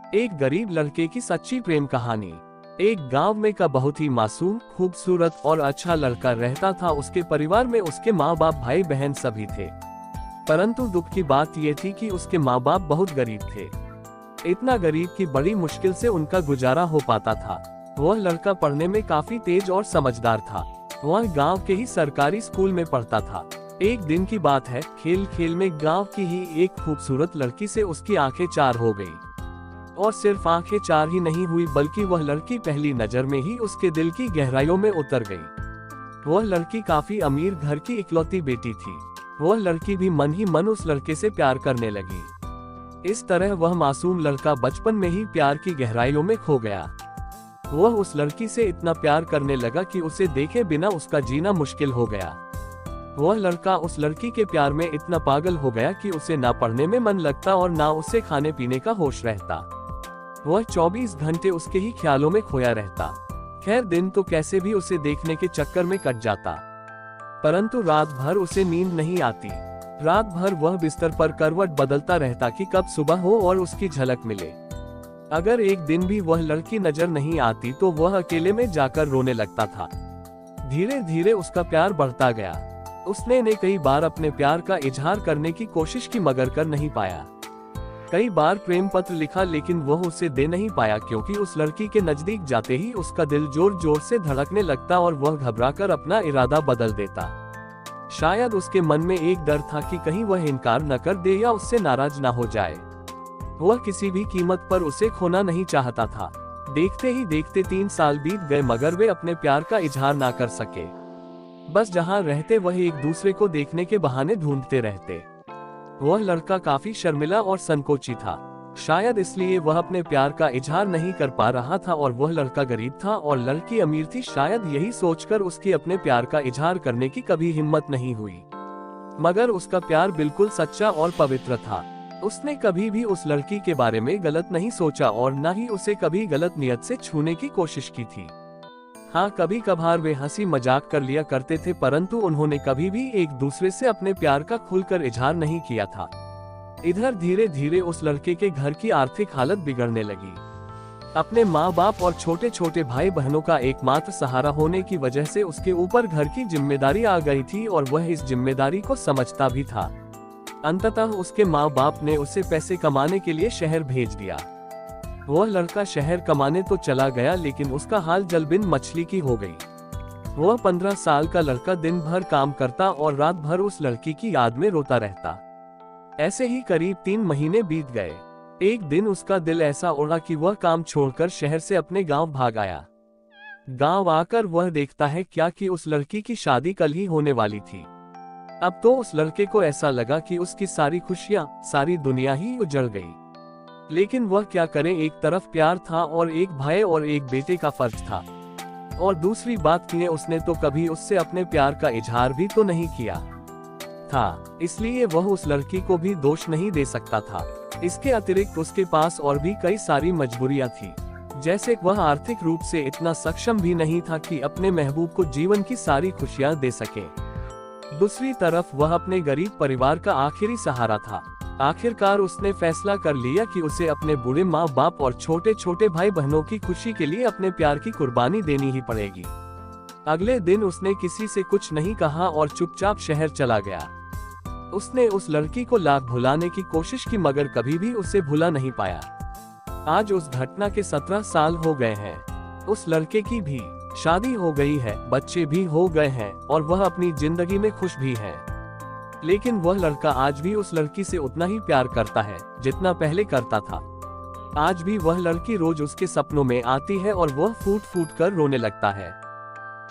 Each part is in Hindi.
एक गरीब लड़के की सच्ची प्रेम कहानी। एक गांव में का बहुत ही मासूम, खूबसूरत और अच्छा लड़का रहता था। उसके परिवार में उसके माँ बाप, भाई बहन सभी थे। परंतु दुख की बात यह थी कि उसके माँ बाप बहुत गरीब थे। इतना गरीब कि बड़ी मुश्किल से उनका गुजारा हो पाता था। वह लड़का पढ़ने में काफी तेज और समझदार था। वह गांव के ही सरकारी स्कूल में पढ़ता था। एक दिन की बात है, खेल खेल में गांव की ही एक खूबसूरत लड़की से उसकी आंखें चार हो गई। और सिर्फ आंखें चार ही नहीं हुई, बल्कि वह लड़की पहली नजर में ही उसके दिल की गहराइयों में उतर गई। वह लड़की काफी अमीर घर की इकलौती बेटी थी। वह लड़की भी मन ही मन उस लड़के से प्यार करने लगी। इस तरह वह मासूम लड़का बचपन में ही प्यार की गहराइयों में खो गया। वह उस लड़की से इतना प्यार करने लगा कि उसे देखे बिना उसका जीना मुश्किल हो गया। वह लड़का उस लड़की के प्यार में इतना पागल हो गया कि उसे ना पढ़ने में मन लगता और ना उसे खाने पीने का होश रहता। वह 24 घंटे उसके ही ख्यालों में खोया रहता। खैर, दिन तो कैसे भी उसे देखने के चक्कर में कट जाता, परंतु रात भर उसे नींद नहीं आती। रात भर वह बिस्तर पर करवट बदलता रहता कि कब सुबह हो और उसकी झलक मिले। अगर एक दिन भी वह लड़की नजर नहीं आती तो वह अकेले में जाकर रोने लगता था। धीरे धीरे उसका प्यार बढ़ता गया। उसने कई बार अपने प्यार का इजहार करने की कोशिश की, मगर कर नहीं पाया। कई बार प्रेम पत्र लिखा, लेकिन वह उसे दे नहीं पाया, क्योंकि उस लड़की के नजदीक जाते ही उसका दिल जोर जोर से धड़कने लगता और वह घबराकर अपना इरादा बदल देता। शायद उसके मन में एक डर था कि कहीं वह इनकार न कर दे या उससे नाराज न हो जाए। वह किसी भी कीमत पर उसे खोना नहीं चाहता था। देखते ही देखते 3 साल बीत गए, मगर वे अपने प्यार का इजहार ना कर सके। बस जहाँ रहते वह एक दूसरे को देखने के बहाने ढूंढते रहते। वह लड़का काफी शर्मिला और संकोची था। शायद इसलिए वह अपने प्यार का इजहार नहीं कर पा रहा था। और वह लड़का गरीब था और लड़की अमीर थी। शायद यही सोचकर उसकी अपने प्यार का इजहार करने की कभी हिम्मत नहीं हुई। मगर उसका प्यार बिल्कुल सच्चा और पवित्र था। उसने कभी भी उस लड़की के बारे में गलत नहीं सोचा और न ही उसे कभी गलत नियत से छूने की कोशिश की थी। हाँ, कभी कभार वे हंसी मजाक कर लिया करते थे, परंतु उन्होंने कभी भी एक दूसरे से अपने प्यार का खुलकर इजहार नहीं किया था। इधर धीरे धीरे उस लड़के के घर की आर्थिक हालत बिगड़ने लगी। अपने माँ बाप और छोटे छोटे भाई बहनों का एकमात्र सहारा होने की वजह से उसके ऊपर घर की जिम्मेदारी आ गई थी और वह इस जिम्मेदारी को समझता भी था। अंततः उसके माँ बाप ने उसे पैसे कमाने के लिए शहर भेज दिया। वह लड़का शहर कमाने तो चला गया, लेकिन उसका हाल जल बिन मछली की हो गई। वह 15 साल का लड़का दिन भर काम करता और रात भर उस लड़की की याद में रोता रहता। ऐसे ही करीब 3 महीने बीत गए। एक दिन उसका दिल ऐसा उड़ा कि वह काम छोड़कर शहर से अपने गांव भाग आया। गांव आकर वह देखता है क्या कि उस लड़की की शादी कल ही होने वाली थी। अब तो उस लड़के को ऐसा लगा कि उसकी सारी खुशियां, सारी दुनिया ही उजड़ गई। लेकिन वह क्या करे, एक तरफ प्यार था और एक भाई और एक बेटे का फर्ज था। और दूसरी बात कि उसने तो कभी उससे अपने प्यार का इजहार भी तो नहीं किया था, इसलिए वह उस लड़की को भी दोष नहीं दे सकता था। इसके अतिरिक्त उसके पास और भी कई सारी मजबूरियां थी, जैसे वह आर्थिक रूप से इतना सक्षम भी नहीं था कि अपने महबूब को जीवन की सारी खुशियां दे सके। दूसरी तरफ वह अपने गरीब परिवार का आखिरी सहारा था। आखिरकार उसने फैसला कर लिया कि उसे अपने बूढ़े माँ बाप और छोटे छोटे भाई बहनों की खुशी के लिए अपने प्यार की कुर्बानी देनी ही पड़ेगी। अगले दिन उसने किसी से कुछ नहीं कहा और चुपचाप शहर चला गया। उसने उस लड़की को लाख भुलाने की कोशिश की, मगर कभी भी उसे भुला नहीं पाया। आज उस घटना के 17 साल हो गए हैं। उस लड़के की भी शादी हो गई है, बच्चे भी हो गए हैं और वह अपनी जिंदगी में खुश भी है। लेकिन वह लड़का आज भी उस लड़की से उतना ही प्यार करता है जितना पहले करता था। आज भी वह लड़की रोज उसके सपनों में आती है और वह फूट फूट कर रोने लगता है।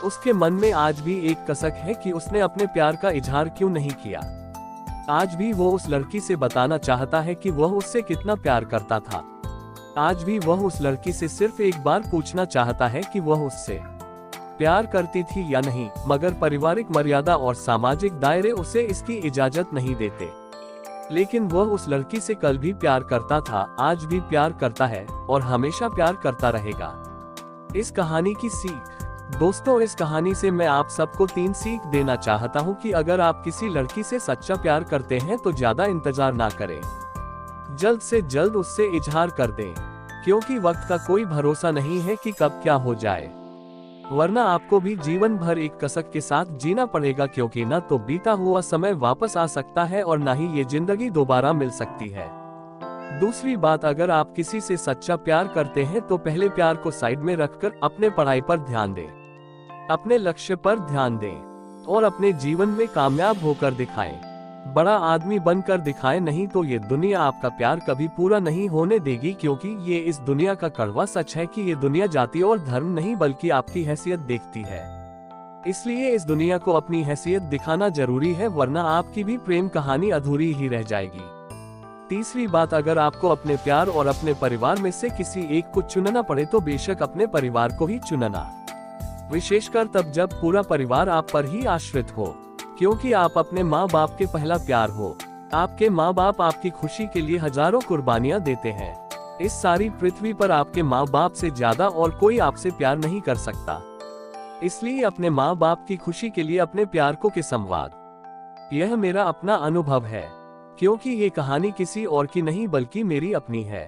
उसके मन में आज भी एक कसक है कि उसने अपने प्यार का इजहार क्यों नहीं किया। आज भी वो उस लड़की से बताना चाहता है कि वह उससे कितना प्यार करता था। आज भी वह उस लड़की से सिर्फ एक बार पूछना चाहता है कि वह उससे प्यार करती थी या नहीं, मगर पारिवारिक मर्यादा और सामाजिक दायरे उसे इसकी इजाजत नहीं देते। लेकिन वह उस लड़की से कल भी प्यार करता था, आज भी प्यार करता है और हमेशा प्यार करता रहेगा। इस कहानी की सीख। दोस्तों, इस कहानी से मैं आप सबको 3 सीख देना चाहता हूँ कि अगर आप किसी लड़की से सच्चा प्यार करते हैं तो ज्यादा इंतजार ना करें, जल्द से जल्द उससे इजहार कर दें। क्योंकि वक्त का कोई भरोसा नहीं है कि कब क्या हो जाए, वरना आपको भी जीवन भर एक कसक के साथ जीना पड़ेगा, क्योंकि न तो बीता हुआ समय वापस आ सकता है और न ही ये जिंदगी दोबारा मिल सकती है। दूसरी बात, अगर आप किसी से सच्चा प्यार करते हैं तो पहले प्यार को साइड में रखकर अपने पढ़ाई पर ध्यान दें, अपने लक्ष्य पर ध्यान दें और अपने जीवन में कामयाब होकर दिखाएं। बड़ा आदमी बनकर दिखाएं, नहीं तो ये दुनिया आपका प्यार कभी पूरा नहीं होने देगी, क्योंकि ये इस दुनिया का कड़वा सच है कि ये दुनिया जाति और धर्म नहीं बल्कि आपकी हैसियत देखती है। इसलिए इस दुनिया को अपनी हैसियत दिखाना जरूरी है, वरना आपकी भी प्रेम कहानी अधूरी ही रह जाएगी। तीसरी बात, अगर आपको अपने प्यार और अपने परिवार में से किसी एक को चुनना पड़े तो बेशक अपने परिवार को ही चुनना, विशेषकर तब जब पूरा परिवार आप पर ही आश्रित हो, क्योंकि आप अपने माँ बाप के पहला प्यार हो। आपके माँ बाप आपकी खुशी के लिए हजारों कुर्बानियां देते हैं। इस सारी पृथ्वी पर आपके माँ बाप से ज्यादा और कोई आपसे प्यार नहीं कर सकता। इसलिए अपने माँ बाप की खुशी के लिए अपने प्यार को के संवाद। यह मेरा अपना अनुभव है, क्योंकि ये कहानी किसी और की नहीं बल्कि मेरी अपनी है।